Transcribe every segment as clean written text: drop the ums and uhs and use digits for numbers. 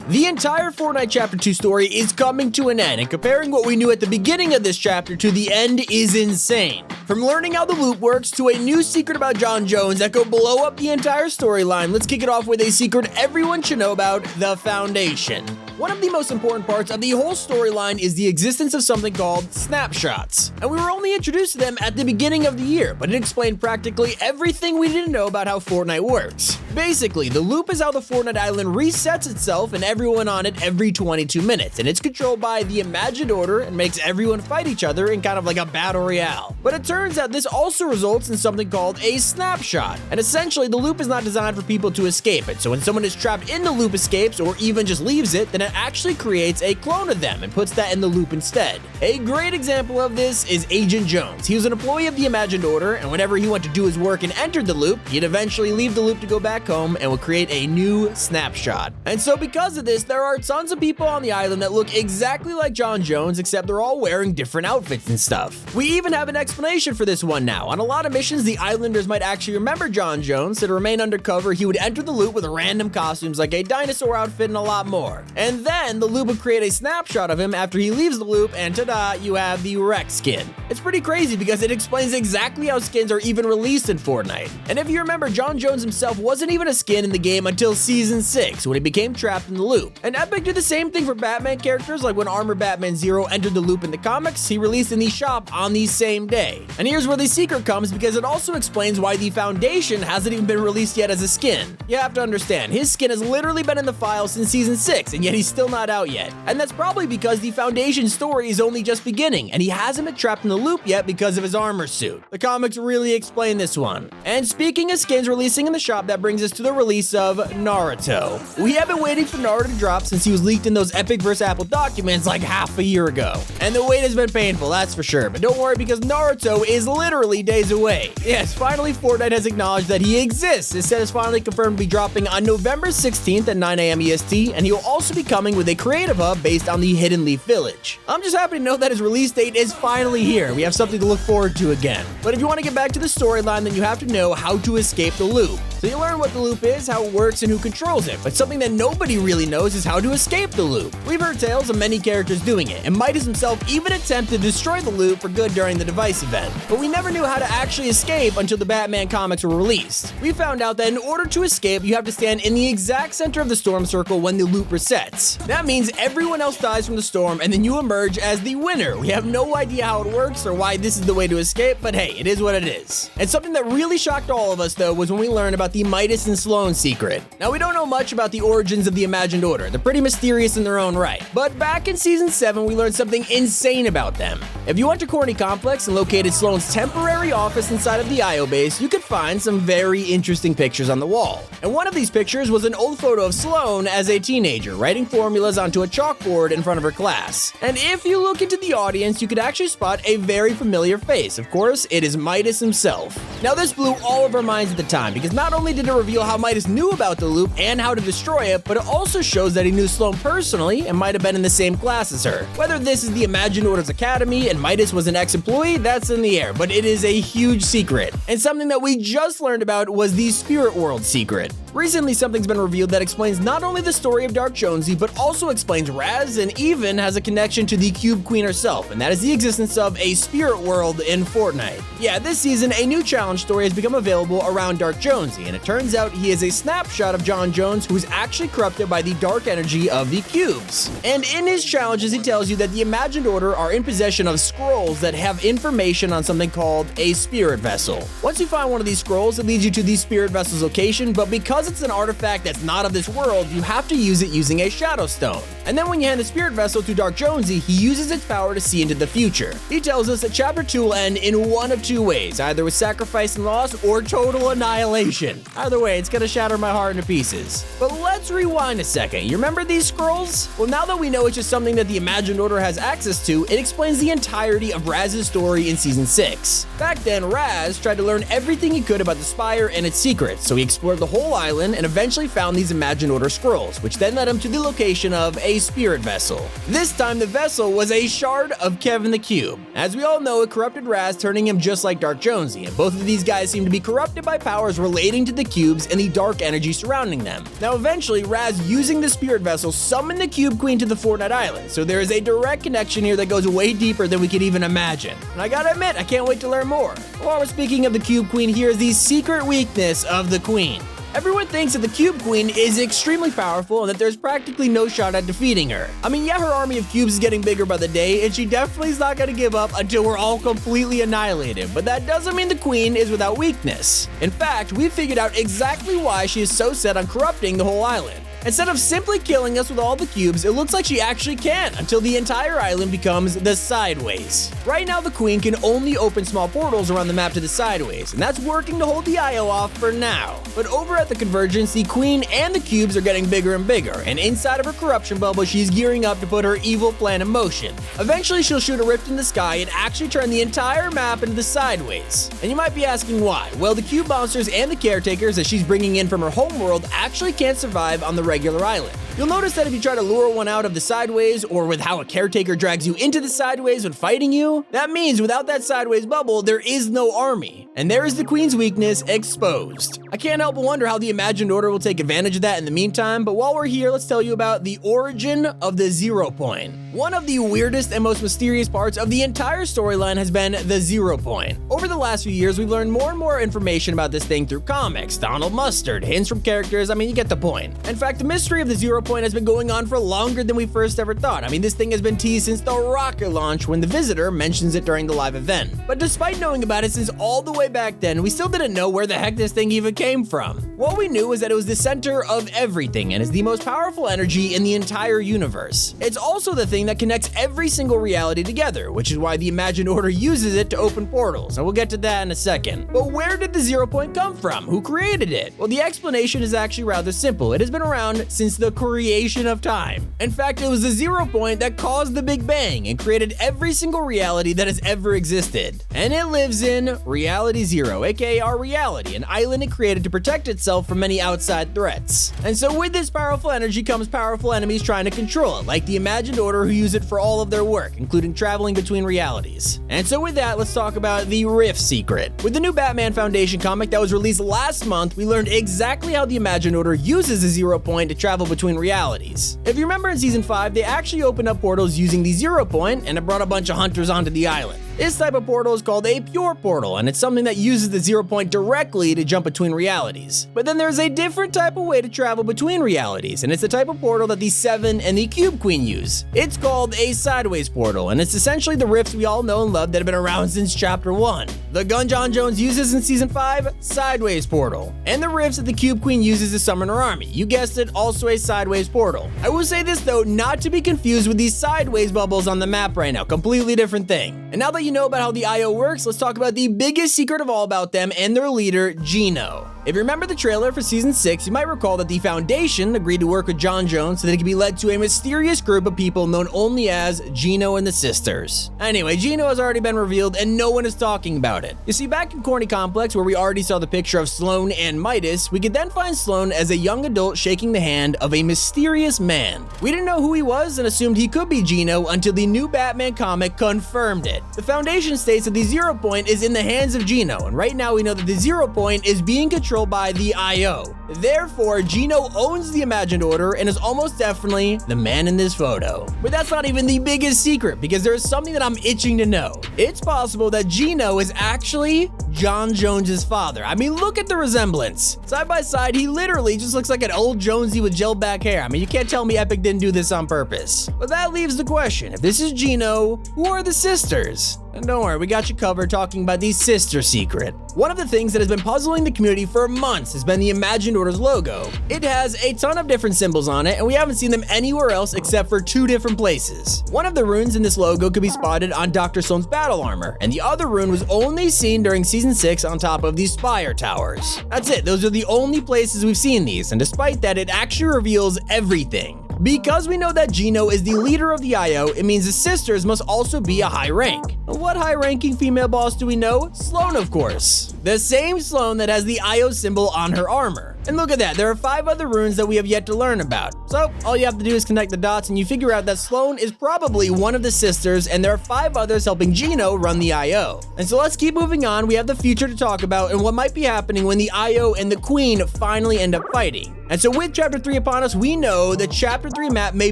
The entire Fortnite Chapter 2 story is coming to an end, and comparing what we knew at the beginning of this chapter to the end is insane. From learning how the loop works to a new secret about Jon Jones that could blow up the entire storyline, let's kick it off with a secret everyone should know about: the Foundation. One of the most important parts of the whole storyline is the existence of something called snapshots, and we were only introduced to them at the beginning of the year, but it explained practically everything we didn't know about how Fortnite works. Basically, the loop is how the Fortnite island resets itself and everyone on it every 22 minutes, and it's controlled by the imagined order and makes everyone fight each other in kind of like a battle royale. But it turns out this also results in something called a snapshot, and essentially the loop is not designed for people to escape it, so when someone is trapped in the loop escapes or even just leaves it, then it actually creates a clone of them and puts that in the loop instead. A great example of this is Agent Jones. He was an employee of the imagined order, and whenever he went to do his work and entered the loop, he'd eventually leave the loop to go back home and would create a new snapshot. And so because of this, there are tons of people on the island that look exactly like Jon Jones, except they're all wearing different outfits and stuff. We even have an explanation for this one now. On a lot of missions, the islanders might actually remember Jon Jones, so to remain undercover, he would enter the loop with random costumes like a dinosaur outfit and a lot more. And then the loop would create a snapshot of him after he leaves the loop, and ta-da, you have the wreck skin. It's pretty crazy because it explains exactly how skins are even released in Fortnite. And if you remember, Jon Jones himself wasn't even a skin in the game until Season 6, when he became trapped in the loop. And Epic did the same thing for Batman characters, like when Armor Batman Zero entered the loop in the comics, he released in the shop on the same day. And here's where the secret comes, because it also explains why the Foundation hasn't even been released yet as a skin. You have to understand, his skin has literally been in the file since Season 6, and yet he's still not out yet. And that's probably because the Foundation story is only just beginning, and he hasn't been trapped in the loop yet because of his armor suit. The comics really explain this one. And speaking of skins releasing in the shop, that brings us to the release of Naruto. We have been waiting for Naruto to drop since he was leaked in those Epic vs. Apple documents like half a year ago. And the wait has been painful, that's for sure. But don't worry, because Naruto is literally days away. Yes, finally Fortnite has acknowledged that he exists. His set is finally confirmed to be dropping on November 16th at 9 AM EST, and he'll also be coming with a creative hub based on the Hidden Leaf Village. I'm just happy to know that his release date is finally here. We have something to look forward to again. But if you want to get back to the storyline, then you have to know how to escape the loop. So you learn what the loop is, how it works, and who controls it. But something that nobody really knows is how to escape the loop. We've heard tales of many characters doing it, and Midas himself even attempted to destroy the loop for good during the device event. But we never knew how to actually escape until the Batman comics were released. We found out that in order to escape, you have to stand in the exact center of the storm circle when the loop resets. That means everyone else dies from the storm, and then you emerge as the winner. We have no idea how it works or why this is the way to escape, but hey, it is what it is. And something that really shocked all of us, though, was when we learned about the Midas and Sloan secret. Now, we don't know much about the origins of the Imagined Order. They're pretty mysterious in their own right. But back in Season 7, we learned something insane about them. If you went to Corny Complex and located Sloan's temporary office inside of the IO base, you could find some very interesting pictures on the wall. And one of these pictures was an old photo of Sloan as a teenager, writing formulas onto a chalkboard in front of her class. And if you look into the audience, you could actually spot a very familiar face. Of course, it is Midas himself. Now, this blew all of our minds at the time, because not only did it reveal how Midas knew about the loop and how to destroy it, but it also shows that he knew Sloan personally and might have been in the same class as her. Whether this is the Imagined Order's Academy and Midas was an ex-employee, that's in the air, but it is a huge secret. And something that we just learned about was the Spirit World secret. Recently, something's been revealed that explains not only the story of Dark Jonesy, but also explains Raz and even has a connection to the Cube Queen herself, and that is the existence of a Spirit World in Fortnite. Yeah, this season, a new challenge story has become available around Dark Jonesy, and it turns out he is a snapshot of Jon Jones who is actually corrupted by the dark energy of the cubes. And in his challenges, he tells you that the Imagined Order are in possession of scrolls that have information on something called a spirit vessel. Once you find one of these scrolls, it leads you to the spirit vessel's location, but because it's an artifact that's not of this world, you have to use it using a shadow stone. And then when you hand the spirit vessel to Dark Jonesy, he uses its power to see into the future. He tells us that Chapter 2 will end in one of two ways, either with sacrifice and loss or total annihilation. Either way, it's gonna shatter my heart into pieces. But let's rewind a second. You remember these scrolls? Well, now that we know it's just something that the Imagined Order has access to, it explains the entirety of Raz's story in Season 6. Back then, Raz tried to learn everything he could about the Spire and its secrets, so he explored the whole island island and eventually found these Imagined Order scrolls, which then led him to the location of a spirit vessel. This time the vessel was a shard of Kevin the Cube. As we all know, it corrupted Raz, turning him just like Dark Jonesy, and both of these guys seem to be corrupted by powers relating to the cubes and the dark energy surrounding them. Now eventually, Raz, using the spirit vessel, summoned the Cube Queen to the Fortnite Island, so there is a direct connection here that goes way deeper than we could even imagine. And I gotta admit, I can't wait to learn more. While we're speaking of the Cube Queen, here is the secret weakness of the Queen. Everyone thinks that the Cube Queen is extremely powerful and that there's practically no shot at defeating her. I mean, yeah, her army of cubes is getting bigger by the day, and she definitely is not gonna give up until we're all completely annihilated, but that doesn't mean the Queen is without weakness. In fact, we've figured out exactly why she is so set on corrupting the whole island. Instead of simply killing us with all the cubes, it looks like she actually can, until the entire island becomes the Sideways. Right now, the Queen can only open small portals around the map to the Sideways, and that's working to hold the IO off for now. But over at the Convergence, the Queen and the cubes are getting bigger and bigger, and inside of her corruption bubble, she's gearing up to put her evil plan in motion. Eventually, she'll shoot a rift in the sky and actually turn the entire map into the Sideways. And you might be asking why. Well, the cube monsters and the caretakers that she's bringing in from her homeworld actually can't survive on the regular island. You'll notice that if you try to lure one out of the Sideways, or with how a caretaker drags you into the Sideways when fighting you, that means without that Sideways bubble, there is no army. And there is the Queen's weakness exposed. I can't help but wonder how the Imagined Order will take advantage of that in the meantime, but while we're here, let's tell you about the origin of the 0 Point. One of the weirdest and most mysterious parts of the entire storyline has been the 0 Point. Over the last few years, we've learned more and more information about this thing through comics, Donald Mustard, hints from characters, I mean, you get the point. In fact, the mystery of the 0 Point has been going on for longer than we first ever thought. I mean, this thing has been teased since the rocket launch when the Visitor mentions it during the live event. But despite knowing about it since all the way back then, we still didn't know where the heck this thing even came from. What we knew was that it was the center of everything and is the most powerful energy in the entire universe. It's also the thing that connects every single reality together, which is why the Imagined Order uses it to open portals, and we'll get to that in a second. But where did the 0 Point come from? Who created it? Well, the explanation is actually rather simple. It has been around since the creation of time. In fact, it was the 0 Point that caused the Big Bang and created every single reality that has ever existed. And it lives in Reality Zero, aka our reality, an island it created to protect itself from any outside threats. And so with this powerful energy comes powerful enemies trying to control it, like the Imagined Order, who use it for all of their work, including traveling between realities. And so with that, let's talk about the Rift Secret. With the new Batman Foundation comic that was released last month, we learned exactly how the Imagined Order uses the 0 Point to travel between realities. If you remember in Season 5, they actually opened up portals using the 0 Point, and it brought a bunch of hunters onto the island. This type of portal is called a pure portal, and it's something that uses the 0 Point directly to jump between realities. But then there's a different type of way to travel between realities, and it's the type of portal that the Seven and the Cube Queen use. It's called a Sideways portal, and it's essentially the rifts we all know and love that have been around since Chapter 1. The gun Jon Jones uses in Season 5, Sideways portal. And the rifts that the Cube Queen uses to summon her army. You guessed it, also a Sideways portal. I will say this though, not to be confused with these Sideways bubbles on the map right now, completely different thing. And now that you know about how the IO works, let's talk about the biggest secret of all about them and their leader, Geno. If you remember the trailer for Season 6, you might recall that the Foundation agreed to work with Jon Jones so that it could be led to a mysterious group of people known only as Geno and the Sisters. Anyway, Geno has already been revealed and no one is talking about it. You see, back in Corny Complex, where we already saw the picture of Sloane and Midas, we could then find Sloane as a young adult shaking the hand of a mysterious man. We didn't know who he was and assumed he could be Geno until the new Batman comic confirmed it. The Foundation states that the 0 Point is in the hands of Geno, and right now we know that the 0 Point is being controlled by the IO. Therefore, Geno owns the Imagined Order and is almost definitely the man in this photo. But that's not even the biggest secret, because there is something that I'm itching to know. It's possible that Geno is actually Jon Jones' father. I mean, look at the resemblance. Side by side, he literally just looks like an old Jonesy with gelled back hair. I mean, you can't tell me Epic didn't do this on purpose. But that leaves the question, if this is Geno, who are the sisters? And don't worry, we got you covered talking about the sister secret. One of the things that has been puzzling the community for months has been the Imagined Order's logo. It has a ton of different symbols on it, and we haven't seen them anywhere else except for 2 different places. One of the runes in this logo could be spotted on Dr. Stone's battle armor, and the other rune was only seen during Season 6 on top of the Spire Towers. That's it, those are the only places we've seen these, and despite that, it actually reveals everything. Because we know that Geno is the leader of the IO, it means the sisters must also be a high rank. What high-ranking female boss do we know? Sloane, of course. The same Sloane that has the IO symbol on her armor. And look at that, there are 5 other runes that we have yet to learn about. So all you have to do is connect the dots and you figure out that Sloane is probably one of the sisters, and there are 5 others helping Geno run the IO. And so let's keep moving on. We have the future to talk about and what might be happening when the IO and the Queen finally end up fighting. And so with Chapter 3 upon us, we know the Chapter 3 map may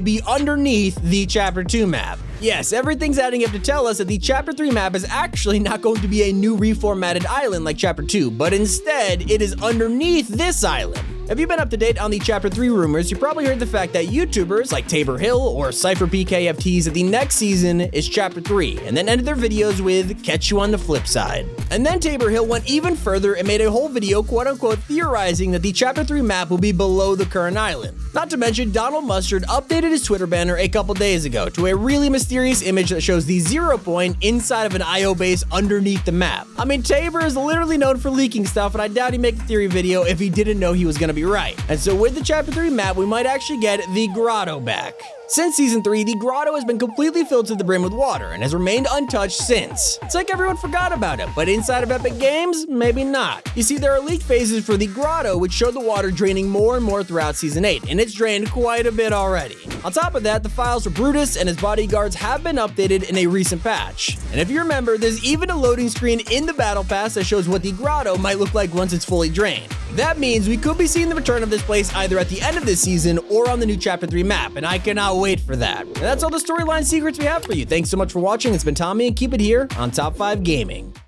be underneath the Chapter 2 map. Yes, everything's adding up to tell us that the Chapter 3 map is actually not going to be a new reformatted island like Chapter 2, but instead it is underneath this island. If you've been up to date on the Chapter 3 rumors, you probably heard the fact that YouTubers like Tabor Hill or Cypher PK have teased that the next season is Chapter 3, and then ended their videos with "catch you on the flip side." And then Tabor Hill went even further and made a whole video quote-unquote theorizing that the Chapter 3 map will be below the current island. Not to mention, Donald Mustard updated his Twitter banner a couple days ago to a really mysterious image that shows the 0 point inside of an IO base underneath the map. I mean, Tabor is literally known for leaking stuff, and I doubt he'd make a theory video if he didn't know he was gonna be right. And so with the Chapter 3 map, we might actually get the Grotto back. Since Season 3, the Grotto has been completely filled to the brim with water and has remained untouched since. It's like everyone forgot about it, but inside of Epic Games, maybe not. You see, there are leaked phases for the Grotto which show the water draining more and more throughout Season 8, and it's drained quite a bit already. On top of that, the files for Brutus and his bodyguards have been updated in a recent patch. And if you remember, there's even a loading screen in the Battle Pass that shows what the Grotto might look like once it's fully drained. That means we could be seeing the return of this place either at the end of this season or on the new Chapter 3 map, and I cannot wait for that. And that's all the storyline secrets we have for you. Thanks so much for watching. It's been Tommy, and keep it here on Top 5 Gaming.